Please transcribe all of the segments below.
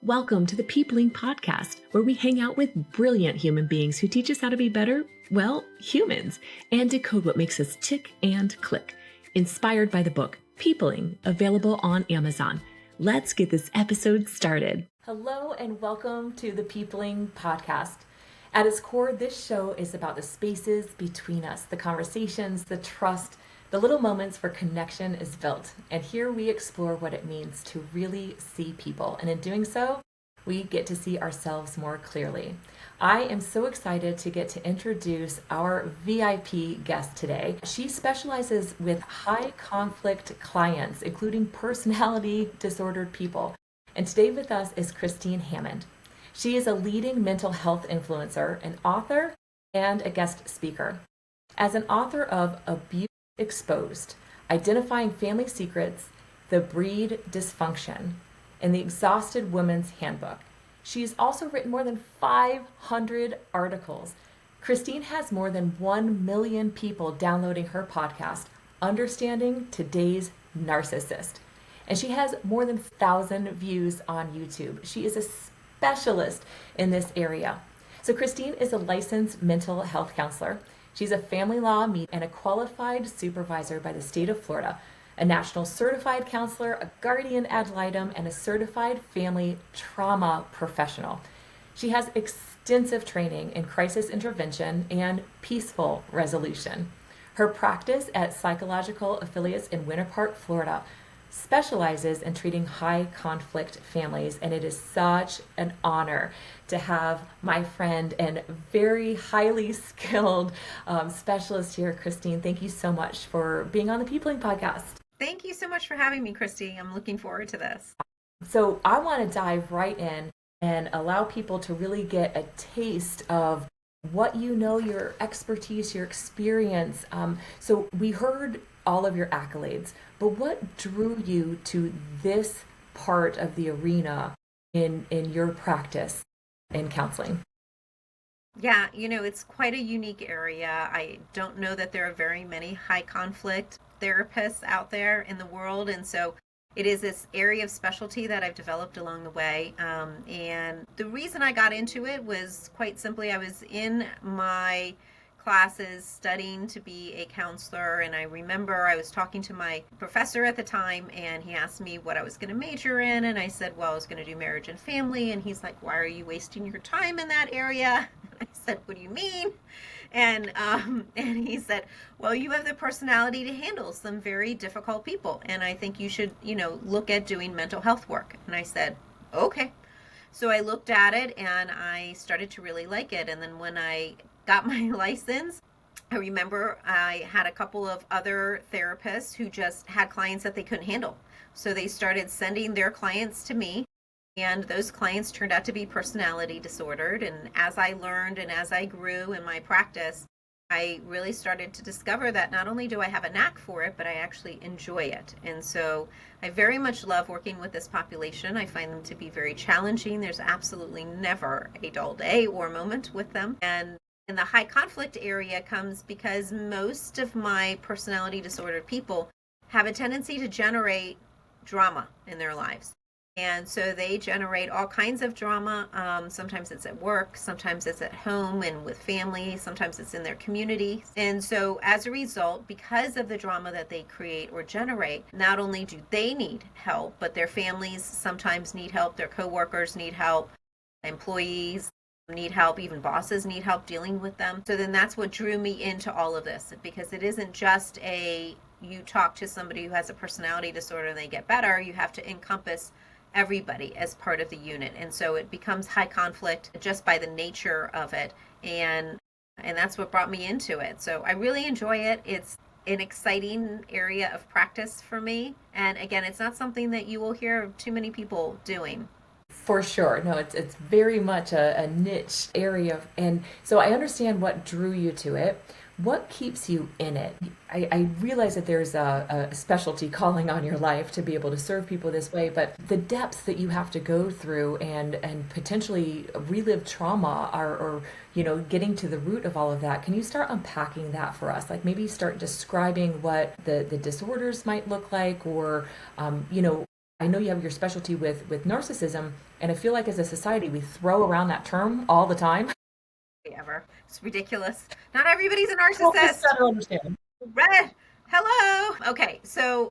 Welcome to the Peopling Podcast, where we hang out with brilliant human beings who teach us how to be better, well, humans, and decode what makes us tick and click. Inspired by the book Peopling, available on Amazon. Let's get this episode started. Hello, and welcome to the Peopling Podcast. At its core, this show is about the spaces between us, the conversations, the trust, the little moments where connection is built. And here we explore what it means to really see people. And in doing so, we get to see ourselves more clearly. I am so excited to get to introduce our VIP guest today. She specializes with high conflict clients, including personality disordered people. And today with us is Christine Hammond. She is a leading mental health influencer, an author, and a guest speaker. As an author of Abuse Exposed, Identifying Family Secrets, The Breed Dysfunction, and The Exhausted Woman's Handbook, she's also written more than 500 articles. Christine has more than 1 million people downloading her podcast, Understanding Today's Narcissist. And she has more than 1,000 views on YouTube. She is a specialist in this area. So Christine is a licensed mental health counselor. She's a family law and a qualified supervisor by the state of Florida, a national certified counselor, a guardian ad litem, and a certified family trauma professional. She has extensive training in crisis intervention and peaceful resolution. Her practice at Psychological Affiliates in Winter Park, Florida, specializes in treating high conflict families, and it is such an honor to have my friend and very highly skilled specialist here, Christine. Thank you so much for being on the Peopling Podcast. Thank you so much for having me, Christy. I'm looking forward to this. So I want to dive right in and allow people to really get a taste of what you know, your expertise, your experience. So we heard all of your accolades, but what drew you to this part of the arena in your practice in counseling? Yeah, it's quite a unique area. I don't know that there are very many high conflict therapists out there in the world. And so it is this area of specialty that I've developed along the way. And the reason I got into it was quite simply, I was in my classes studying to be a counselor, and I remember I was talking to my professor at the time, and he asked me what I was going to major in, and I said, well, I was going to do marriage and family, and he's like, why are you wasting your time in that area? I said, what do you mean? And he said, well, you have the personality to handle some very difficult people, and I think you should, look at doing mental health work. And I said, okay. So I looked at it, and I started to really like it. And then when I got my license, I remember I had a couple of other therapists who just had clients that they couldn't handle. So they started sending their clients to me, and those clients turned out to be personality disordered. And as I learned and as I grew in my practice, I really started to discover that not only do I have a knack for it, but I actually enjoy it. And so I very much love working with this population. I find them to be very challenging. There's absolutely never a dull day or moment with them. And in the high conflict area comes because most of my personality disordered people have a tendency to generate drama in their lives. And so they generate all kinds of drama. Sometimes it's at work, sometimes it's at home and with family, sometimes it's in their community. And so as a result, because of the drama that they create or generate, not only do they need help, but their families sometimes need help, their coworkers need help, employees need help, even bosses need help dealing with them. So then that's what drew me into all of this, because it isn't just you talk to somebody who has a personality disorder and they get better. You have to encompass everybody as part of the unit. And so it becomes high conflict just by the nature of it. And that's what brought me into it. So I really enjoy it. It's an exciting area of practice for me. And again, it's not something that you will hear too many people doing. For sure. No, it's very much a niche area. And so I understand what drew you to it. What keeps you in it? I realize that there's a specialty calling on your life to be able to serve people this way, but the depths that you have to go through and potentially relive trauma or getting to the root of all of that. Can you start unpacking that for us? Like maybe start describing what the disorders might look like, or, I know you have your specialty with narcissism, And I feel like as a society, we throw around that term all the time. Ever. It's ridiculous. Not everybody's a Help us narcissist. better understand. Red. Hello. Okay, so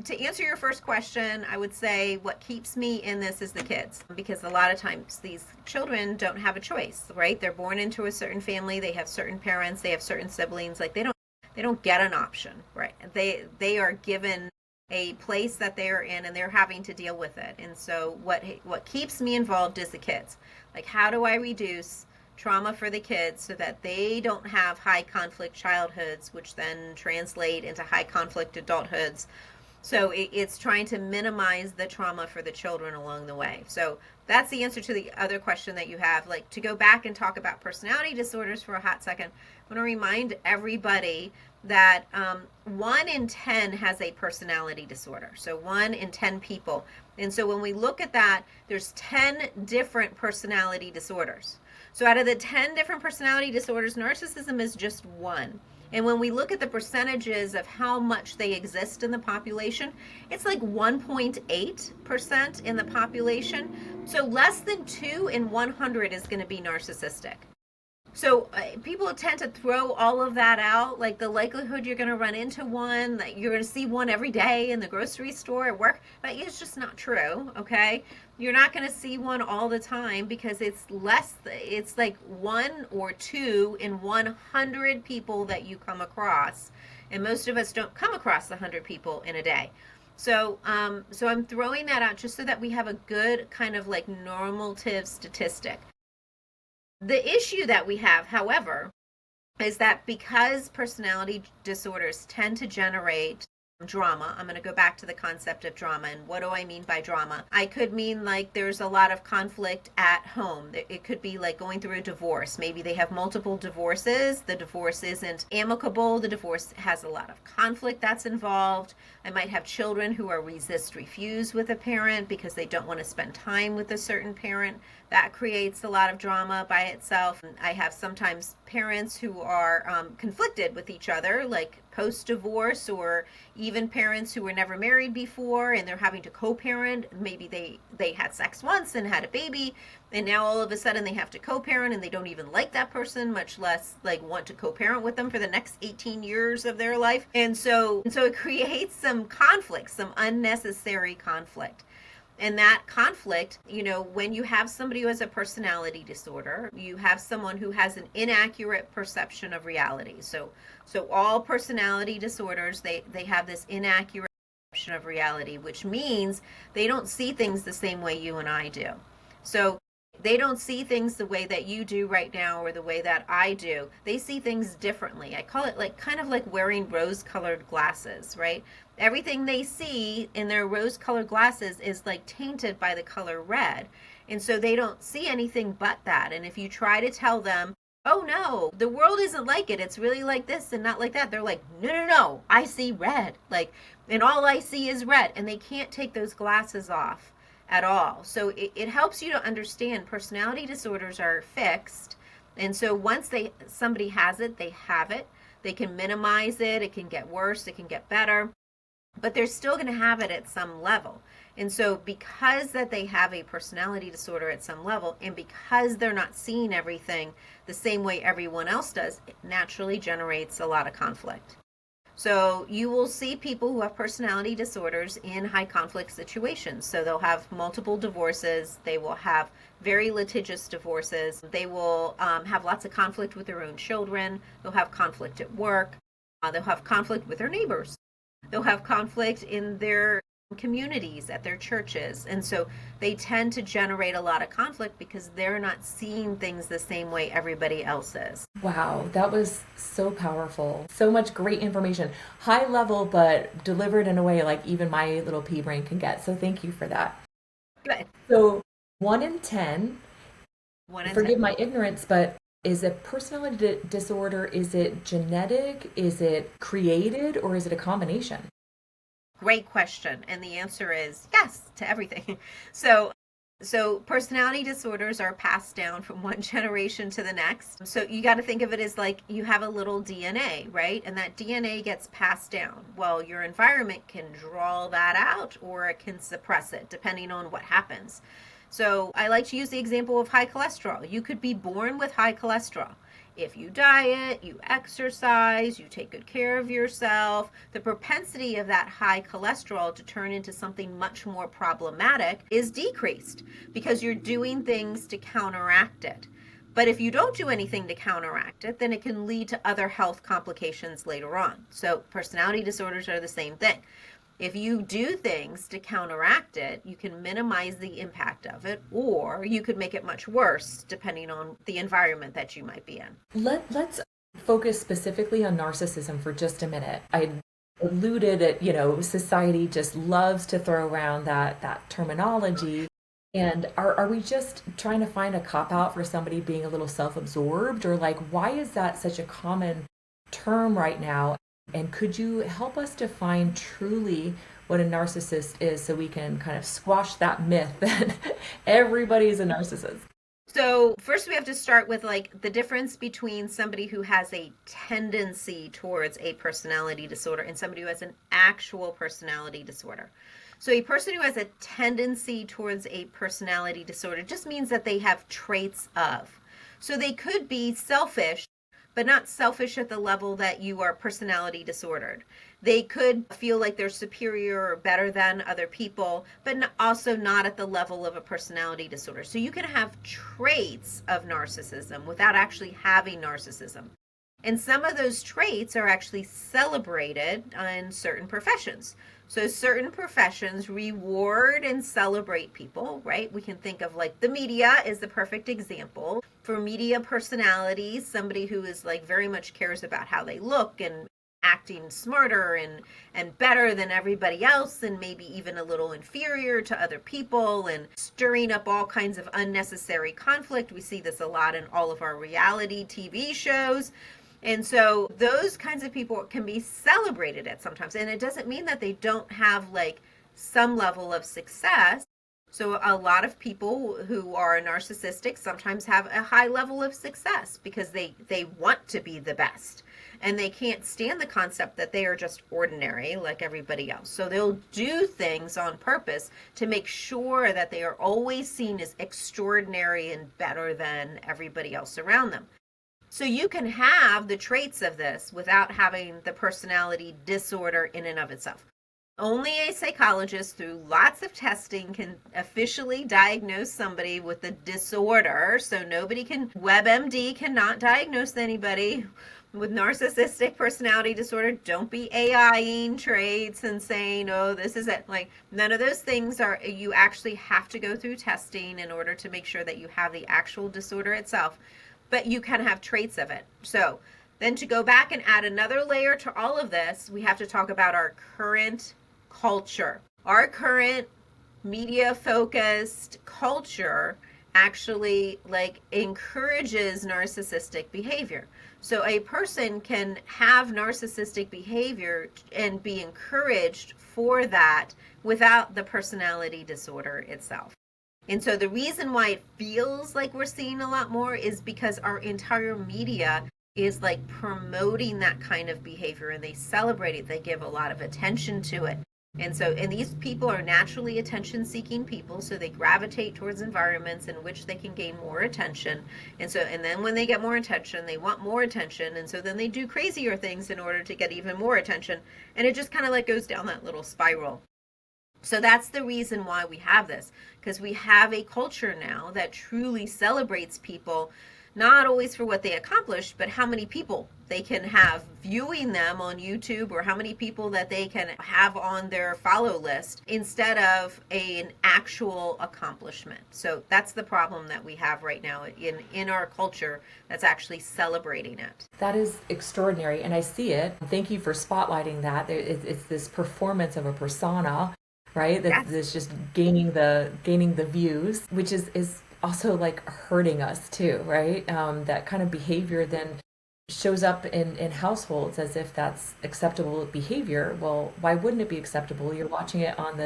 to answer your first question, I would say what keeps me in this is the kids, because a lot of times these children don't have a choice, right? They're born into a certain family, they have certain parents, they have certain siblings, like they don't get an option, right? They are given a place that they are in and they're having to deal with it. And so what keeps me involved is the kids. Like, how do I reduce trauma for the kids so that they don't have high conflict childhoods, which then translate into high conflict adulthoods? So it's trying to minimize the trauma for the children along the way. So that's the answer to the other question that you have. Like, to go back and talk about personality disorders for a hot second, I want to remind everybody that 1 in 10 has a personality disorder. So 1 in 10 people. And so when we look at that, there's 10 different personality disorders. So out of the 10 different personality disorders, narcissism is just one. And when we look at the percentages of how much they exist in the population, it's like 1.8% in the population. So less than 2 in 100 is going to be narcissistic. So people tend to throw all of that out, like the likelihood you're going to run into one, that you're going to see one every day in the grocery store, at work, but it's just not true, okay? You're not going to see one all the time because it's like 1 or 2 in 100 people that you come across. And most of us don't come across 100 people in a day. So I'm throwing that out just so that we have a good kind of like normative statistic. The issue that we have, however, is that because personality disorders tend to generate drama, I'm going to go back to the concept of drama. And what do I mean by drama? I could mean like there's a lot of conflict at home. It could be like going through a divorce. Maybe they have multiple divorces. The divorce isn't amicable. The divorce has a lot of conflict that's involved. I might have children who are refuse with a parent because they don't want to spend time with a certain parent. That creates a lot of drama by itself. I have sometimes parents who are conflicted with each other, like post-divorce, or even parents who were never married before and they're having to co-parent. Maybe they had sex once and had a baby, and now all of a sudden they have to co-parent and they don't even like that person, much less like want to co-parent with them for the next 18 years of their life. And so it creates some conflict, some unnecessary conflict. And that conflict, when you have somebody who has a personality disorder, you have someone who has an inaccurate perception of reality. So all personality disorders, they have this inaccurate perception of reality, which means they don't see things the same way you and I do. So they don't see things the way that you do right now or the way that I do. They see things differently. I call it like kind of like wearing rose-colored glasses, right? Everything they see in their rose-colored glasses is like tainted by the color red. And so they don't see anything but that. And if you try to tell them, oh no, the world isn't like it, it's really like this and not like that, they're like, no, I see red. Like, and all I see is red. And they can't take those glasses off at all. So it helps you to understand personality disorders are fixed. And so once somebody has it, they have it. They can minimize it. It can get worse. It can get better. But they're still going to have it at some level. And so because that they have a personality disorder at some level, and because they're not seeing everything the same way everyone else does, it naturally generates a lot of conflict. So you will see people who have personality disorders in high conflict situations. So they'll have multiple divorces. They will have very litigious divorces. They will have lots of conflict with their own children. They'll have conflict at work. They'll have conflict with their neighbors. They'll have conflict in their communities, at their churches. And so they tend to generate a lot of conflict because they're not seeing things the same way everybody else is. Wow, that was so powerful. So much great information. High level, but delivered in a way like even my little pea brain can get. So thank you for that. Good. So 1 in 10, forgive 10. my ignorance, but is a personality disorder, is it genetic, is it created, or is it a combination? Great question. And the answer is yes to everything. So personality disorders are passed down from one generation to the next. So you got to think of it as like you have a little DNA, right? And that DNA gets passed down. Well, your environment can draw that out or it can suppress it depending on what happens. So I like to use the example of high cholesterol. You could be born with high cholesterol. If you diet, you exercise, you take good care of yourself, the propensity of that high cholesterol to turn into something much more problematic is decreased because you're doing things to counteract it. But if you don't do anything to counteract it, then it can lead to other health complications later on. So personality disorders are the same thing. If you do things to counteract it, you can minimize the impact of it, or you could make it much worse depending on the environment that you might be in. Let's focus specifically on narcissism for just a minute. I alluded at, society just loves to throw around that terminology. And are we just trying to find a cop out for somebody being a little self-absorbed, or like, why is that such a common term right now? And could you help us define truly what a narcissist is so we can kind of squash that myth that everybody's a narcissist? So first we have to start with like the difference between somebody who has a tendency towards a personality disorder and somebody who has an actual personality disorder. So a person who has a tendency towards a personality disorder just means that they have traits of. So they could be selfish, but not selfish at the level that you are personality disordered. They could feel like they're superior or better than other people, but also not at the level of a personality disorder. So you can have traits of narcissism without actually having narcissism. And some of those traits are actually celebrated in certain professions. So certain professions reward and celebrate people, right? We can think of like the media is the perfect example. For media personalities, somebody who is like very much cares about how they look and acting smarter and better than everybody else, and maybe even a little inferior to other people and stirring up all kinds of unnecessary conflict. We see this a lot in all of our reality TV shows. And so those kinds of people can be celebrated at sometimes. And it doesn't mean that they don't have like some level of success. So a lot of people who are narcissistic sometimes have a high level of success because they want to be the best. And they can't stand the concept that they are just ordinary like everybody else. So they'll do things on purpose to make sure that they are always seen as extraordinary and better than everybody else around them. So you can have the traits of this without having the personality disorder in and of itself. Only a psychologist through lots of testing can officially diagnose somebody with the disorder. So WebMD cannot diagnose anybody with narcissistic personality disorder. Don't be AIing traits and saying, oh, this is it. Like, none of those things you actually have to go through testing in order to make sure that you have the actual disorder itself. But you can have traits of it. So then to go back and add another layer to all of this, we have to talk about our current culture. Our current media-focused culture actually like encourages narcissistic behavior. So a person can have narcissistic behavior and be encouraged for that without the personality disorder itself. And so the reason why it feels like we're seeing a lot more is because our entire media is like promoting that kind of behavior, and they celebrate it. They give a lot of attention to it. And these people are naturally attention-seeking people, so they gravitate towards environments in which they can gain more attention. And then when they get more attention, they want more attention, and so then they do crazier things in order to get even more attention. And it just kind of like goes down that little spiral. So that's the reason why we have this, because we have a culture now that truly celebrates people, not always for what they accomplished, but how many people they can have viewing them on YouTube, or how many people that they can have on their follow list instead of an actual accomplishment. So that's the problem that we have right now in our culture that's actually celebrating it. That is extraordinary, and I see it. Thank you for spotlighting that. It's this performance of a persona, right? That's just gaining the views, which is also like hurting us too, right? That kind of behavior then shows up in households as if that's acceptable behavior. Well, why wouldn't it be acceptable? You're watching it on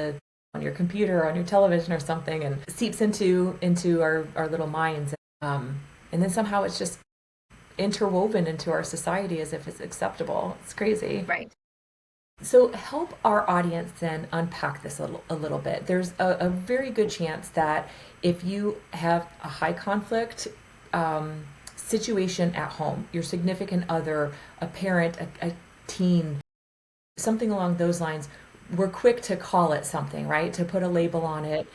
your computer, on your television or something, and it seeps into our little minds. And then somehow it's just interwoven into our society as if it's acceptable. It's crazy. Right. So help our audience then unpack this a little bit. There's a very good chance that if you have a high conflict situation at home, your significant other, a parent, a teen, something along those lines, we're quick to call it something, right? To put a label on it.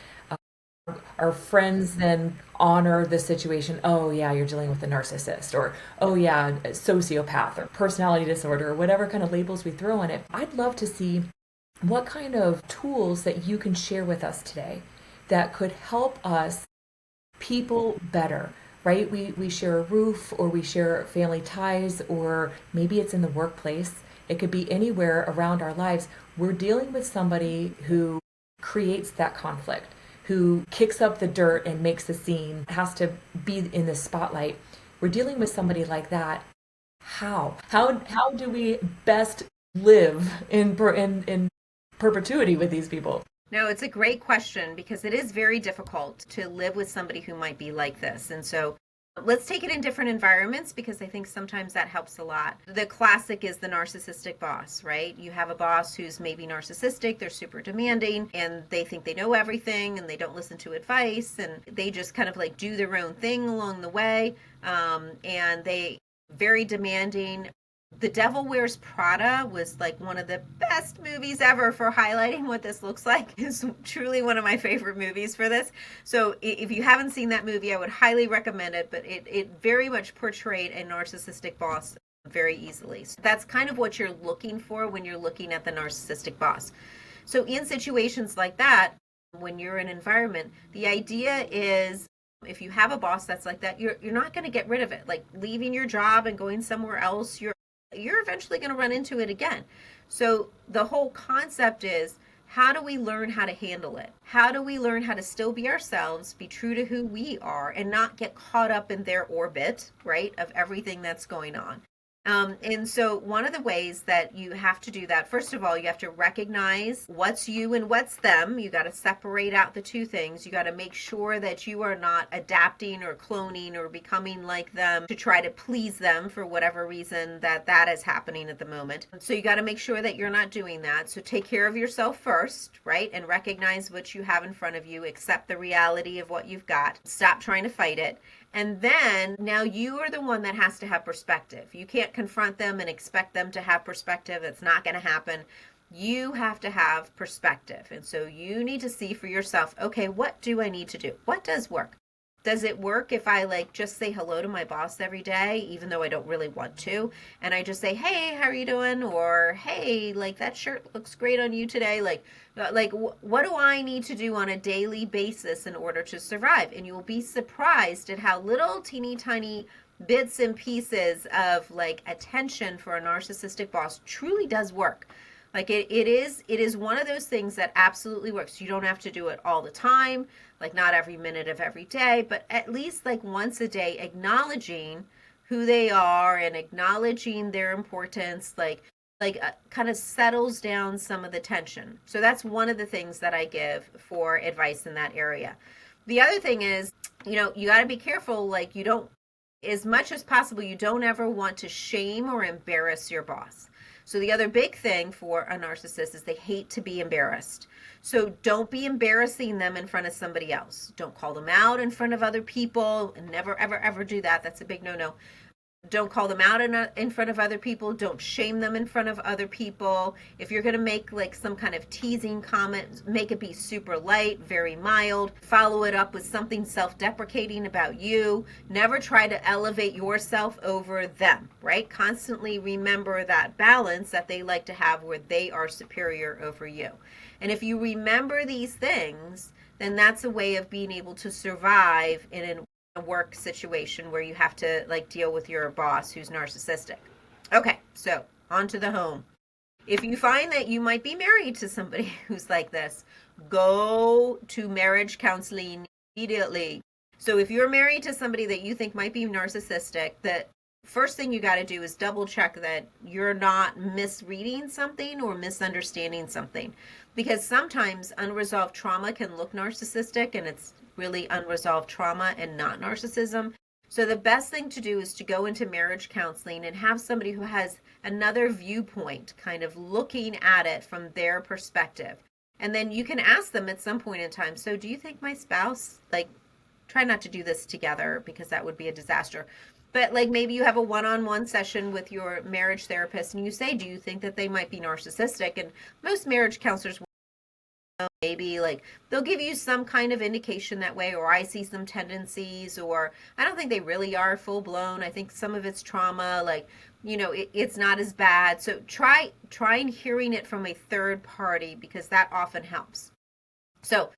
Our friends then honor the situation. Oh, yeah, you're dealing with a narcissist, or oh, yeah, a sociopath, or personality disorder, or whatever kind of labels we throw on it. I'd love to see what kind of tools that you can share with us today that could help us people better, right? We share a roof, or we share family ties, or maybe it's in the workplace. It could be anywhere around our lives. We're dealing with somebody who creates that conflict, who kicks up the dirt and makes the scene, has to be in the spotlight. We're dealing with somebody like that. How do we best live in perpetuity with these people? No, it's a great question, because it is very difficult to live with somebody who might be like this. And so let's take it in different environments, because I think sometimes that helps a lot. The classic is the narcissistic boss, right? You have a boss who's maybe narcissistic, they're super demanding, and they think they know everything, and they don't listen to advice, and they just kind of like do their own thing along the way. And they very demanding. The Devil Wears Prada was like one of the best movies ever for highlighting what this looks like. It's truly one of my favorite movies for this. So if you haven't seen that movie, I would highly recommend it, but it very much portrayed a narcissistic boss very easily. So that's kind of what you're looking for when you're looking at the narcissistic boss. So in situations like that, when you're in an environment, the idea is, if you have a boss that's like that, you're not going to get rid of it. Like leaving your job and going somewhere else, you're eventually going to run into it again. So the whole concept is, how do we learn how to handle it? How do we learn how to still be ourselves, be true to who we are, and not get caught up in their orbit, right, of everything that's going on? And so one of the ways that you have to do that, first of all, you have to recognize what's you and what's them. You got to separate out the two things. You got to make sure that you are not adapting or cloning or becoming like them to try to please them for whatever reason that is happening at the moment. So you got to make sure that you're not doing that. So take care of yourself first, right? And recognize what you have in front of you, accept the reality of what you've got. Stop trying to fight it. And then now you are the one that has to have perspective. You can't confront them and expect them to have perspective. It's not going to happen. You have to have perspective. And so you need to see for yourself, okay, what do I need to do? What does work? Does it work if I like just say hello to my boss every day, even though I don't really want to? And I just say, hey, how are you doing? Or, hey, like that shirt looks great on you today. What do I need to do on a daily basis in order to survive? And you will be surprised at how little teeny tiny bits and pieces of like attention for a narcissistic boss truly does work. Like it is one of those things that absolutely works. You don't have to do it all the time, like not every minute of every day, but at least like once a day, acknowledging who they are and acknowledging their importance, kind of settles down some of the tension. So that's one of the things that I give for advice in that area. The other thing is, you got to be careful, like you don't, as much as possible, you don't ever want to shame or embarrass your boss. So the other big thing for a narcissist is they hate to be embarrassed. So don't be embarrassing them in front of somebody else. Don't call them out in front of other people, and never, ever, ever do that. That's a big no-no. Don't call them out in front of other people. Don't shame them in front of other people. If you're going to make like some kind of teasing comment, make it be super light, very mild. Follow it up with something self-deprecating about you. Never try to elevate yourself over them, right? Constantly remember that balance that they like to have where they are superior over you. And if you remember these things, then that's a way of being able to survive in a work situation where you have to like deal with your boss who's narcissistic. Okay, so on to the home. If you find that you might be married to somebody who's like this, go to marriage counseling immediately. So if you're married to somebody that you think might be narcissistic, the first thing you got to do is double check that you're not misreading something or misunderstanding something, because sometimes unresolved trauma can look narcissistic and it's really unresolved trauma and not narcissism. So the best thing to do is to go into marriage counseling and have somebody who has another viewpoint, kind of looking at it from their perspective. And then you can ask them at some point in time, so do you think my spouse, like, try not to do this together because that would be a disaster. But like maybe you have a one-on-one session with your marriage therapist and you say, do you think that they might be narcissistic? And most marriage counselors maybe like they'll give you some kind of indication that way, or I see some tendencies, or I don't think they really are full blown. I think some of it's trauma, like, it's not as bad. So try hearing it from a third party, because that often helps. So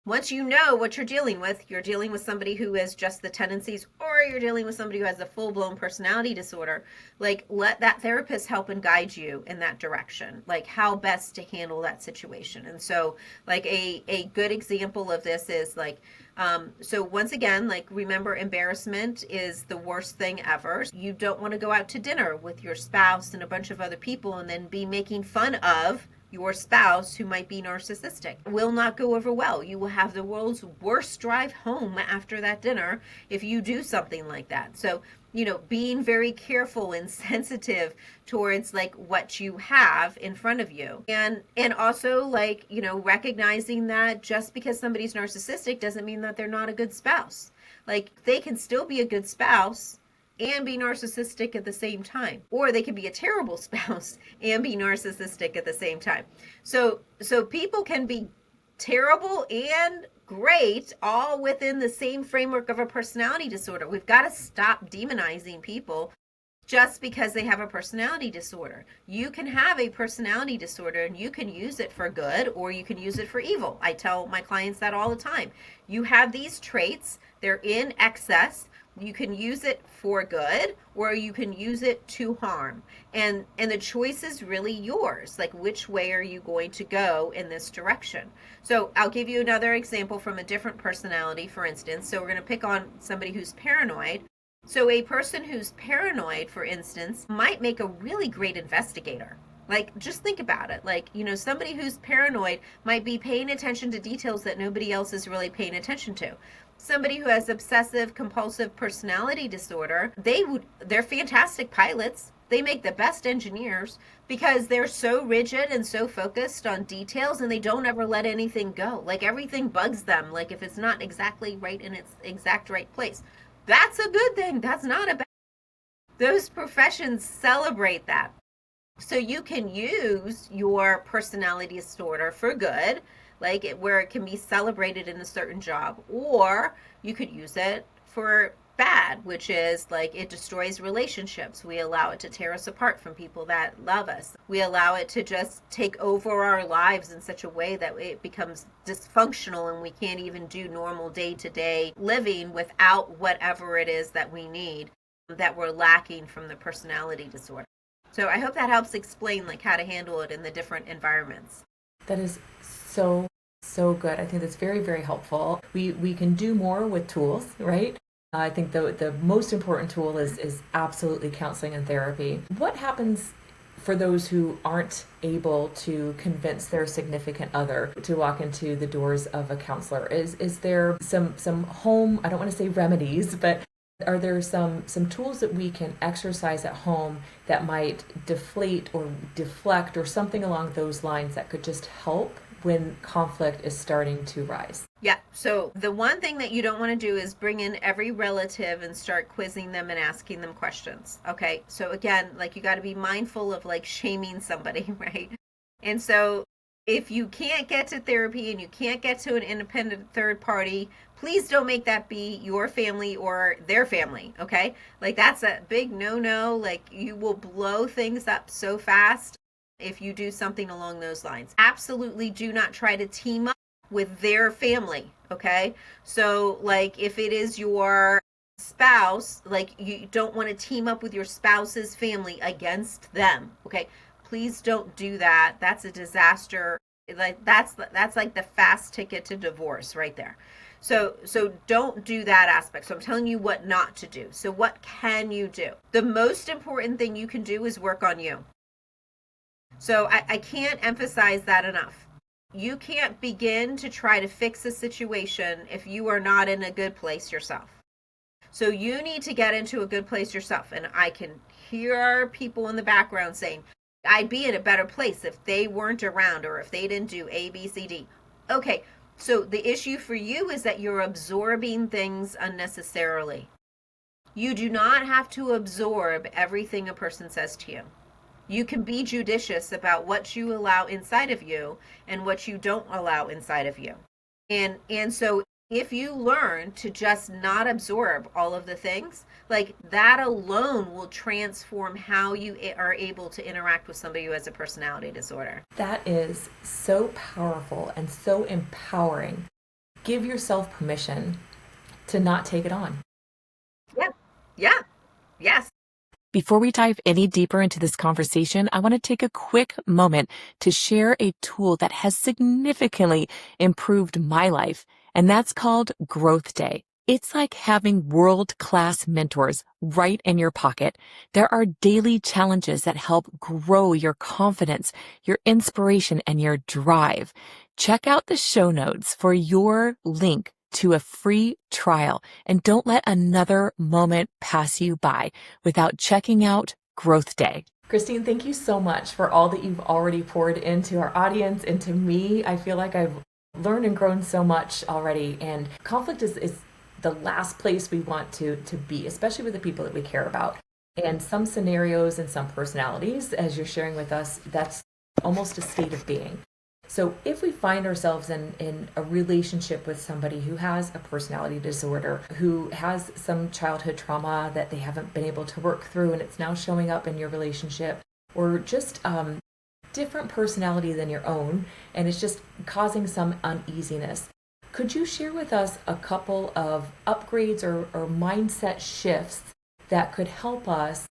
once you know what you're dealing with somebody who has just the tendencies, or you're dealing with somebody who has a full-blown personality disorder, like let that therapist help and guide you in that direction, like how best to handle that situation. And so like a good example of this is like, so once again, like remember, embarrassment is the worst thing ever. You don't want to go out to dinner with your spouse and a bunch of other people and then be making fun of your spouse who might be narcissistic. It will not go over well. You will have the world's worst drive home after that dinner if you do something like that. So, being very careful and sensitive towards like what you have in front of you. And also like, recognizing that just because somebody's narcissistic doesn't mean that they're not a good spouse. Like they can still be a good spouse and be narcissistic at the same time, or they can be a terrible spouse and be narcissistic at the same time. So people can be terrible and great all within the same framework of a personality disorder. We've got to stop demonizing people just because they have a personality disorder. You can have a personality disorder and you can use it for good or you can use it for evil. I tell my clients that all the time. You have these traits, they're in excess. You can use it for good or you can use it to harm. And the choice is really yours. Like, which way are you going to go in this direction? So I'll give you another example from a different personality, for instance. So we're going to pick on somebody who's paranoid. So a person who's paranoid, for instance, might make a really great investigator. Like, just think about it. Like, somebody who's paranoid might be paying attention to details that nobody else is really paying attention to. Somebody who has obsessive compulsive personality disorder, they're fantastic pilots. They make the best engineers because they're so rigid and so focused on details and they don't ever let anything go. Like everything bugs them. Like if it's not exactly right in its exact right place. That's a good thing. That's not a bad thing. Those professions celebrate that. So you can use your personality disorder for good, like where it can be celebrated in a certain job, or you could use it for bad, which is like it destroys relationships. We allow it to tear us apart from people that love us. We allow it to just take over our lives in such a way that it becomes dysfunctional and we can't even do normal day-to-day living without whatever it is that we need that we're lacking from the personality disorder. So I hope that helps explain like how to handle it in the different environments. That is so good. I think that's very, very helpful. We can do more with tools, right? I think the most important tool is absolutely counseling and therapy. What happens for those who aren't able to convince their significant other to walk into the doors of a counselor? Is there some home, I don't want to say remedies, but are there some tools that we can exercise at home that might deflate or deflect or something along those lines that could just help when conflict is starting to rise? Yeah. So the one thing that you don't want to do is bring in every relative and start quizzing them and asking them questions. Okay. So again, like you got to be mindful of like shaming somebody, right? And so if you can't get to therapy and you can't get to an independent third party, please don't make that be your family or their family, okay? Like that's a big no-no. Like you will blow things up so fast if you do something along those lines. Absolutely do not try to team up with their family, okay? So like if it is your spouse, like you don't want to team up with your spouse's family against them, okay? Please don't do that. That's a disaster. Like that's like the fast ticket to divorce right there. So don't do that aspect. So I'm telling you what not to do. So what can you do? The most important thing you can do is work on you. So I can't emphasize that enough. You can't begin to try to fix a situation if you are not in a good place yourself. So you need to get into a good place yourself. And I can hear people in the background saying, I'd be in a better place if they weren't around or if they didn't do A, B, C, D. Okay, so the issue for you is that you're absorbing things unnecessarily. You do not have to absorb everything a person says to you. You can be judicious about what you allow inside of you and what you don't allow inside of you. And so if you learn to just not absorb all of the things, like that alone will transform how you are able to interact with somebody who has a personality disorder. That is so powerful and so empowering. Give yourself permission to not take it on. Yeah. Yes. Before we dive any deeper into this conversation, I want to take a quick moment to share a tool that has significantly improved my life, and that's called Growth Day. It's like having world-class mentors right in your pocket. There are daily challenges that help grow your confidence, your inspiration, and your drive. Check out the show notes for your link to a free trial, and don't let another moment pass you by without checking out Growth Day. Christine, thank you so much for all that you've already poured into our audience, into me. I feel like I've learned and grown so much already, and conflict is the last place we want to be, especially with the people that we care about. And some scenarios and some personalities, as you're sharing with us, that's almost a state of being. So if we find ourselves in a relationship with somebody who has a personality disorder, who has some childhood trauma that they haven't been able to work through and it's now showing up in your relationship, or just different personality than your own, and it's just causing some uneasiness, could you share with us a couple of upgrades or mindset shifts that could help us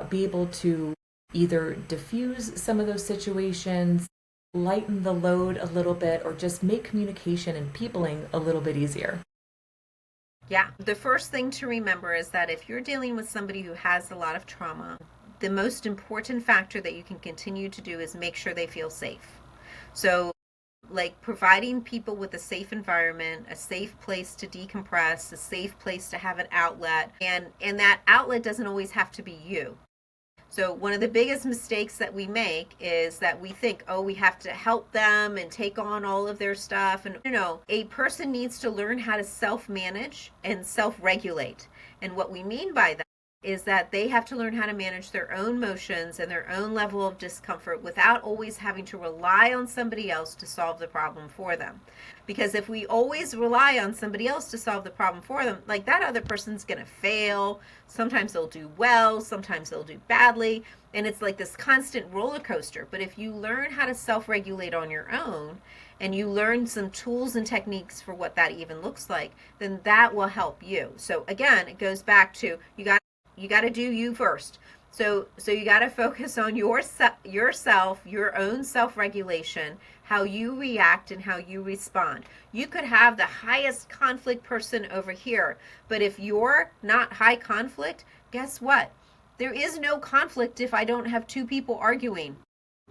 be able to either diffuse some of those situations, lighten the load a little bit, or just make communication and peopling a little bit easier? Yeah, the first thing to remember is that if you're dealing with somebody who has a lot of trauma, the most important factor that you can continue to do is make sure they feel safe. So, like providing people with a safe environment, a safe place to decompress, a safe place to have an outlet, and that outlet doesn't always have to be you. So one of the biggest mistakes that we make is that we think, oh, we have to help them and take on all of their stuff. And a person needs to learn how to self-manage and self-regulate. And what we mean by that is that they have to learn how to manage their own emotions and their own level of discomfort without always having to rely on somebody else to solve the problem for them. Because if we always rely on somebody else to solve the problem for them, like that other person's going to fail. Sometimes they'll do well, sometimes they'll do badly. And it's like this constant roller coaster. But if you learn how to self-regulate on your own, and you learn some tools and techniques for what that even looks like, then that will help you. So again, it goes back to you got to do you first. So you got to focus on yourself, your own self-regulation, how you react and how you respond. You could have the highest conflict person over here, but if you're not high conflict, guess what? There is no conflict if I don't have two people arguing.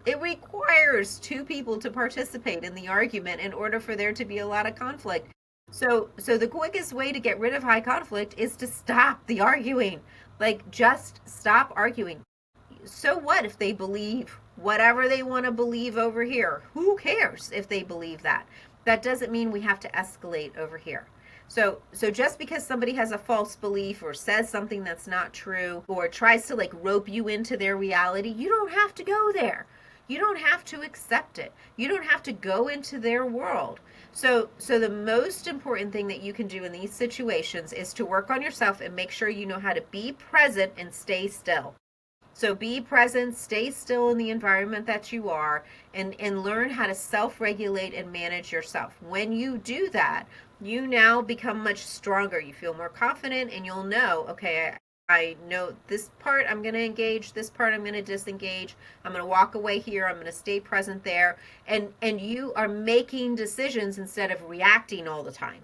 It requires two people to participate in the argument in order for there to be a lot of conflict. So the quickest way to get rid of high conflict is to stop the arguing. Like, just stop arguing. So what if they believe whatever they want to believe over here? Who cares if they believe that? That doesn't mean we have to escalate over here. So just because somebody has a false belief or says something that's not true or tries to like rope you into their reality, you don't have to go there. You don't have to accept it. You don't have to go into their world. So the most important thing that you can do in these situations is to work on yourself and make sure you know how to be present and stay still. So be present, stay still in the environment that you are, and learn how to self-regulate and manage yourself. When you do that, you now become much stronger. You feel more confident, and you'll know, okay, I know this part I'm going to engage, this part I'm going to disengage. I'm going to walk away here. I'm going to stay present there. And you are making decisions instead of reacting all the time.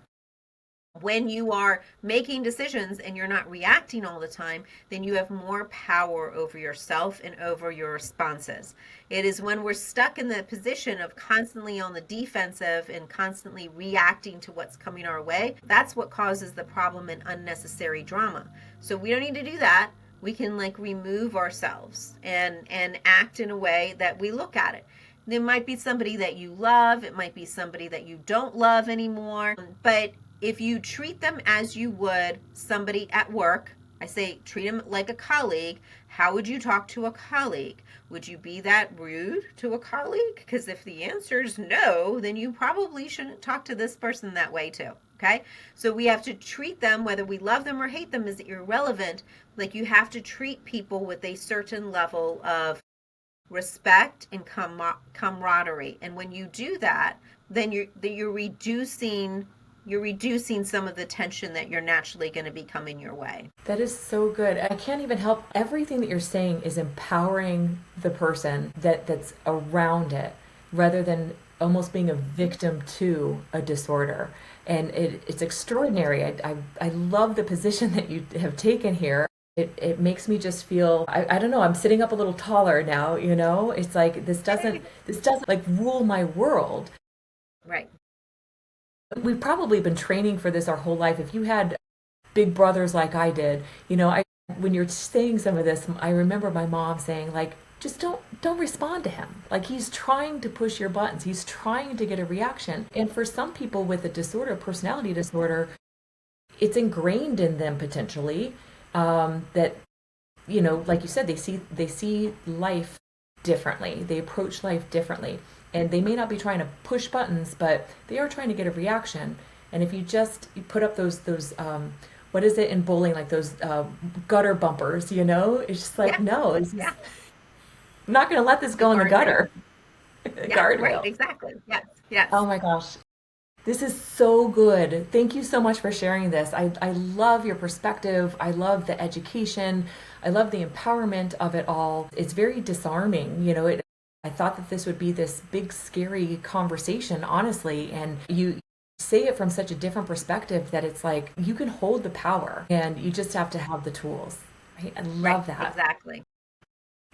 When you are making decisions and you're not reacting all the time, then you have more power over yourself and over your responses. It is when we're stuck in the position of constantly on the defensive and constantly reacting to what's coming our way, that's what causes the problem and unnecessary drama. So we don't need to do that. We can like remove ourselves and act in a way that we look at it. There might be somebody that you love, it might be somebody that you don't love anymore, but if you treat them as you would somebody at work, I say treat them like a colleague. How would you talk to a colleague? Would you be that rude to a colleague? Because if the answer is no, then you probably shouldn't talk to this person that way too. Okay? So we have to treat them, whether we love them or hate them is irrelevant. Like you have to treat people with a certain level of respect and camaraderie. And when you do that, then you're reducing some of the tension that you're naturally going to be coming your way. That is so good. I can't even help. Everything that you're saying is empowering the person that's around it, rather than almost being a victim to a disorder. And it's extraordinary. I love the position that you have taken here. It makes me just feel, I don't know, I'm sitting up a little taller now, you know? It's like, this doesn't like rule my world. Right. We've probably been training for this our whole life. If you had big brothers like I did, you know, when you're saying some of this, I remember my mom saying, like, just don't respond to him. Like, he's trying to push your buttons. He's trying to get a reaction. And for some people with a disorder, personality disorder, it's ingrained in them potentially, that, you know, like you said, they see life differently. They approach life differently. And they may not be trying to push buttons, but they are trying to get a reaction. And if you put up those what is it in bowling, like those gutter bumpers, you know, it's just like, no, I'm not going to let this go in the gutter. Guardrail. Right, exactly. Yes. Oh my gosh. This is so good. Thank you so much for sharing this. I love your perspective. I love the education. I love the empowerment of it all. It's very disarming, you know. I thought that this would be this big, scary conversation, honestly, and you say it from such a different perspective that it's like you can hold the power and you just have to have the tools. Right? I love that. Exactly.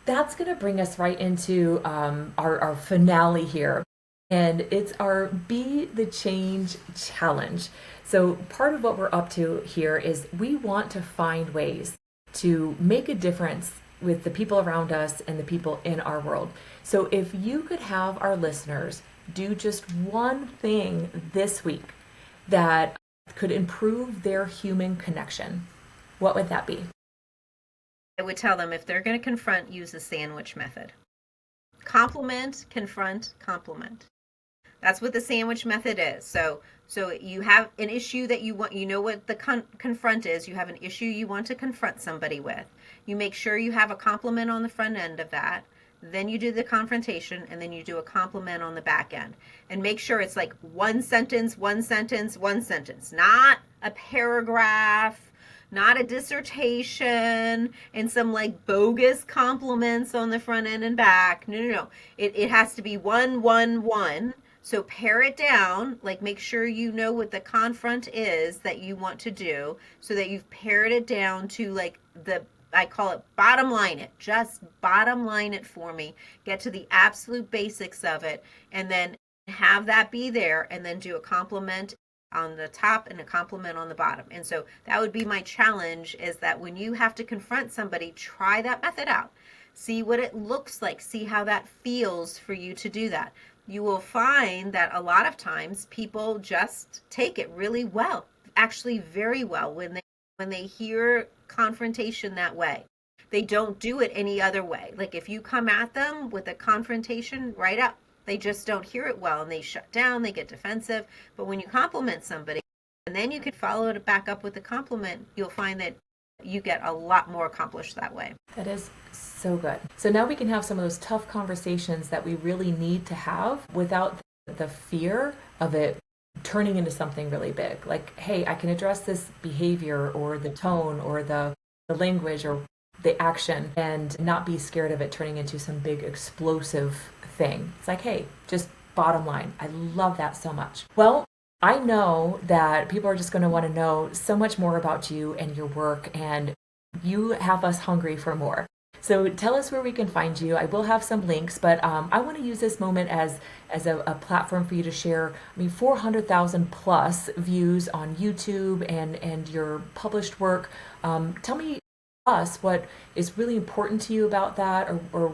That's going to bring us right into our finale here. And it's our Be the Change challenge. So part of what we're up to here is we want to find ways to make a difference with the people around us and the people in our world. So if you could have our listeners do just one thing this week that could improve their human connection, what would that be? I would tell them if they're going to confront, use the sandwich method. Compliment, confront, compliment. That's what the sandwich method is. So you have an issue that you want, you know what the confront is. You have an issue you want to confront somebody with. You make sure you have a compliment on the front end of that. Then you do the confrontation, and then you do a compliment on the back end. And make sure it's like one sentence, not a paragraph, not a dissertation, and some like bogus compliments on the front end and back. No. It has to be one. So pare it down, like make sure you know what the confront is that you want to do, so that you've pared it down to like I call it bottom line it. Just bottom line it for me. Get to the absolute basics of it, and then have that be there, and then do a compliment on the top and a compliment on the bottom. And so that would be my challenge, is that when you have to confront somebody, try that method out. See what it looks like. See how that feels for you to do that. You will find that a lot of times people just take it really well, actually very well, when they hear confrontation that way. They don't do it any other way. Like if you come at them with a confrontation right up, they just don't hear it well, and they shut down, they get defensive. But when you compliment somebody, and then you can follow it back up with a compliment, you'll find that you get a lot more accomplished that way. That is so good. So now we can have some of those tough conversations that we really need to have without the fear of it turning into something really big. Like, hey, I can address this behavior or the tone or the language or the action and not be scared of it turning into some big explosive thing. It's like, hey, just bottom line. I love that so much. Well, I know that people are just going to want to know so much more about you and your work, and you have us hungry for more. So tell us where we can find you. I will have some links, but I want to use this moment as a platform for you to share. 400,000 plus views on YouTube and your published work. Tell me us what is really important to you about that, or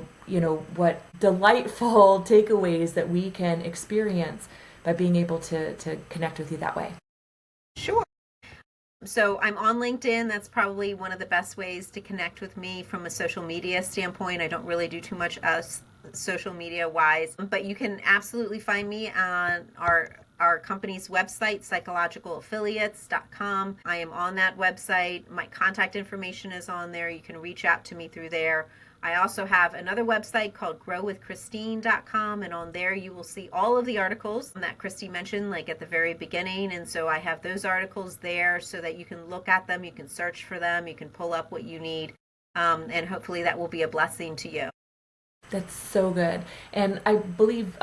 what delightful takeaways that we can experience by being able to connect with you that way. Sure. So I'm on LinkedIn. That's probably one of the best ways to connect with me from a social media standpoint. I don't really do too much social media wise, but you can absolutely find me on our company's website, psychologicalaffiliates.com. I am on that website. My contact information is on there. You can reach out to me through there. I also have another website called growwithchristine.com, and on there you will see all of the articles that Christy mentioned, like at the very beginning. And so I have those articles there so that you can look at them, you can search for them, you can pull up what you need, and hopefully that will be a blessing to you. That's so good. And I believe,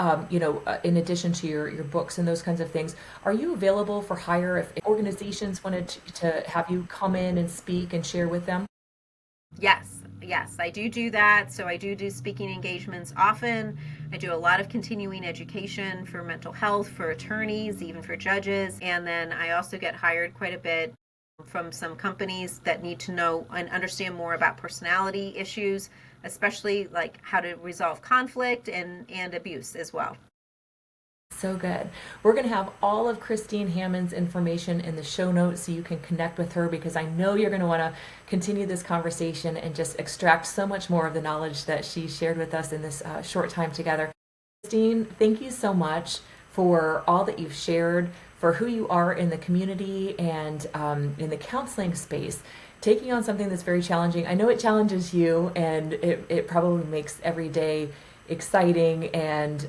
in addition to your books and those kinds of things, are you available for hire if organizations wanted to have you come in and speak and share with them? Yes, I do that. So I do speaking engagements often. I do a lot of continuing education for mental health, for attorneys, even for judges. And then I also get hired quite a bit from some companies that need to know and understand more about personality issues, especially like how to resolve conflict and abuse as well. So good. We're going to have all of Christine Hammond's information in the show notes so you can connect with her, because I know you're going to want to continue this conversation and just extract so much more of the knowledge that she shared with us in this short time together. Christine, thank you so much for all that you've shared, for who you are in the community and in the counseling space, taking on something that's very challenging. I know it challenges you, and it probably makes every day exciting and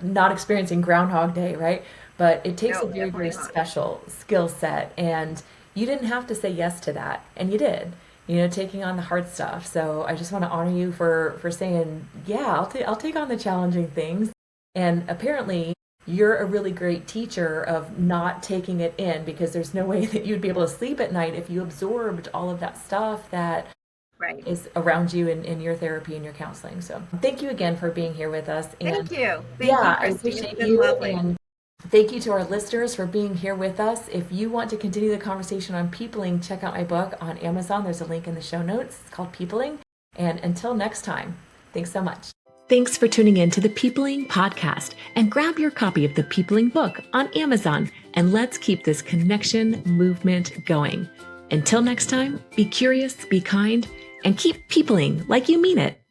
not experiencing Groundhog Day, right? But it takes a very, very special skill set, and you didn't have to say yes to that, and you did, taking on the hard stuff. So I just want to honor you for saying, yeah, I'll take on the challenging things. And apparently you're a really great teacher of not taking it in, because there's no way that you'd be able to sleep at night if you absorbed all of that stuff that is around you in your therapy and your counseling. So thank you again for being here with us. And thank you. I appreciate you. Lovely. And thank you to our listeners for being here with us. If you want to continue the conversation on peopling, check out my book on Amazon. There's a link in the show notes. It's called Peopling. And until next time, thanks so much. Thanks for tuning in to the Peopling podcast, and grab your copy of the Peopling book on Amazon, and let's keep this connection movement going. Until next time, be curious, be kind, and keep peopling like you mean it.